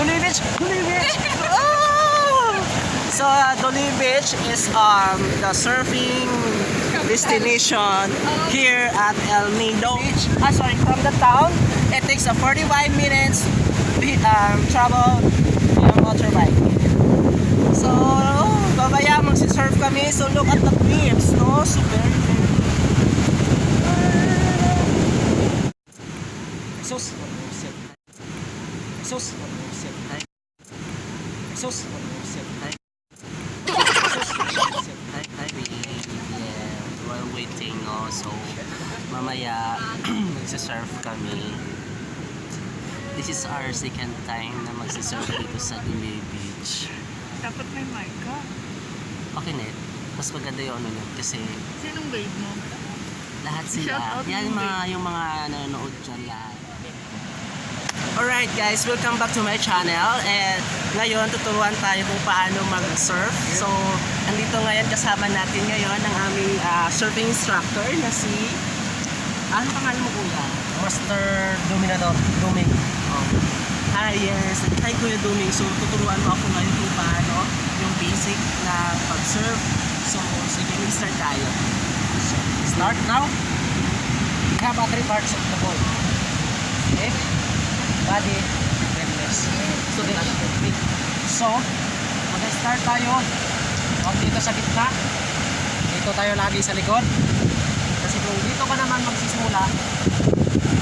Duli Beach! Duli Beach! Oh! So, Duli Beach is the surfing destination here at El Nido Beach. Sorry, from the town, it takes a 45 minutes travel via motorbike. So, babaya magsisurf kami. So, look at the waves, no? So, very Sus. Sus. Sus. While waiting, no? So, mamaya magsisurf kami. This is our second time na magsisurf dito sa Duli Beach. Dapat may mic ka. Okay, net. Mas maganda yung ano nun kasi Sinong babe mo? lahat sila. Shout out Yan mo, yung mga nanonood dyan lahat. Alright guys, welcome back to my channel. And ngayon, tuturuan tayo kung paano mag-surf. So, andito ngayon kasama natin ngayon ang aming surfing instructor na si... Ano pangalan mo kuya? Master Dominador, Duming. Oh. Hi, yes. Hi Kuya Duming. So, tuturuan mo ako ngayon kung paano yung basic na pag-surf. So, sige, start tayo. So, start now. We have three parts of the board. Okay? Body, wetness. So, mag-start tayo. Huwag dito sa gitna. Dito tayo lagi sa likod. Kasi kung dito ka naman magsisimula,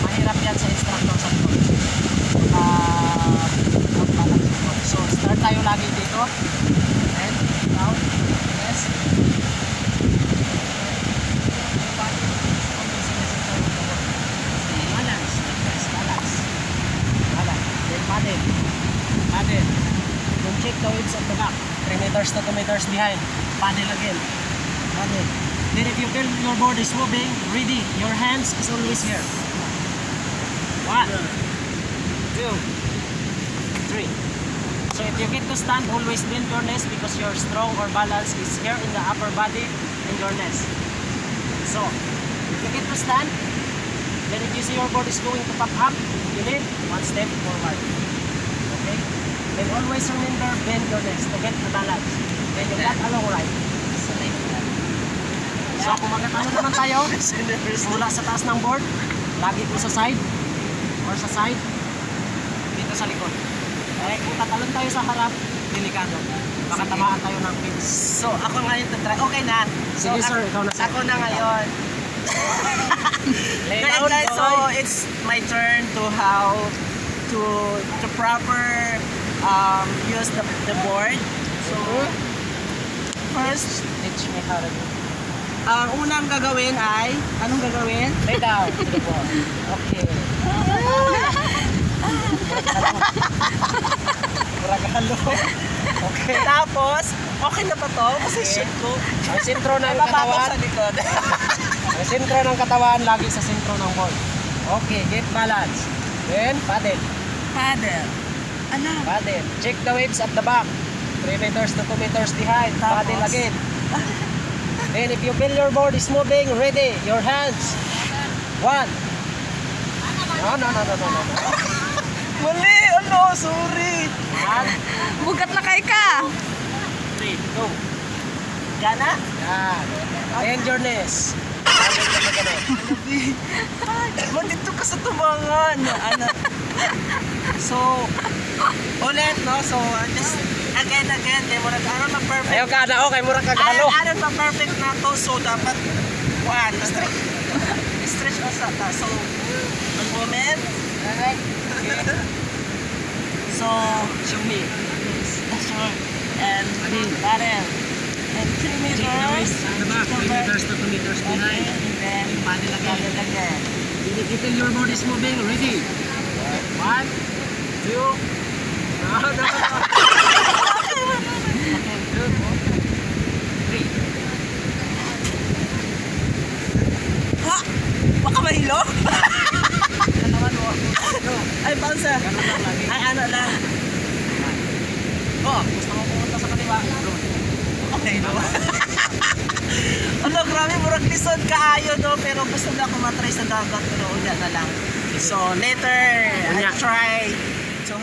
mahirap yan sa instructor sa likod. So, start tayo lagi dito. And, down, yes. Balance, balance. Balance. Then, paddle. Paddle. Don't check the waves at the back. 3 meters to 2 meters behind. Paddle again. Paddle. Then if you feel your board is moving, ready. Your hands is always here. 1, 2, 3. So if you get to stand, always bend your knees because your strong or balance is here in the upper body and your knees. So if you get to stand, then if you see your board is going to pop up, you need 1 step forward. Okay? Then always remember, bend your knees to get the balance. Then you got along right. So kung magkatano naman tayo, mula sa taas ng board, lagi po sa side, or sa side, dito sa likod. Eh, kung tatalon tayo sa harap, delikado. Baka tamaan tayo ng pins. So, ako ngayon try. Okay na. So, Sige sir, ikaw na sir. Ako na ngayon. Lay Ngayon down, guys, so okay. it's my turn to how to proper use the board. So, first, Teach me how to do. ang unang gagawin ay, anong gagawin? Lay down to the board. Okay. Muragalo. Okay. Tapos, okay na ba to? Kasi Okay. shit ko. Ang sentro ng Mababa katawan. sa likod. Ang sentro ng katawan, lagi sa sentro ng board. Okay, get balance. Then, paddle. Paddle. Ano? Paddle. Check the waves at the back. 3 meters to 2 meters behind. Tapos? Paddle again. Then if you feel your board is moving, ready. Your hands. 1. No. Mali! Ano? Sorry! 1, Bugat na kay ka. 3, go. Gana? Yan. Bend your knees. Paddle na ganun. Dito ka sa tubangan. Ano? So, ulit, no? So, just again. Kaya mo nag-aral ma-perfect. Ayaw ka na, okay. Murang kagalo. Aral ma-perfect na to. So, dapat, stretch us up. So, one moment. Okay. So, Show me. sure. And paddle. And 3 meters. Check the waist at the back. 3 meters to 2 meters Okay, behind. and then, Paddle again. paddle again. If you feel your board is moving, ready. 1, 2. No. Okay, 2, 3. Ha? Baka mahilo? Katawan mo. No. Ay, bouncer. Ganun lang lagi. Ay, ano lang. Oh, gusto mo pumunta sa kaliwa? Go. Okay, no? Ano, grabe, murag lisod kaayo, no? Pero gusto na ako matry sa dagat, pero unya na lang. So, later, I try to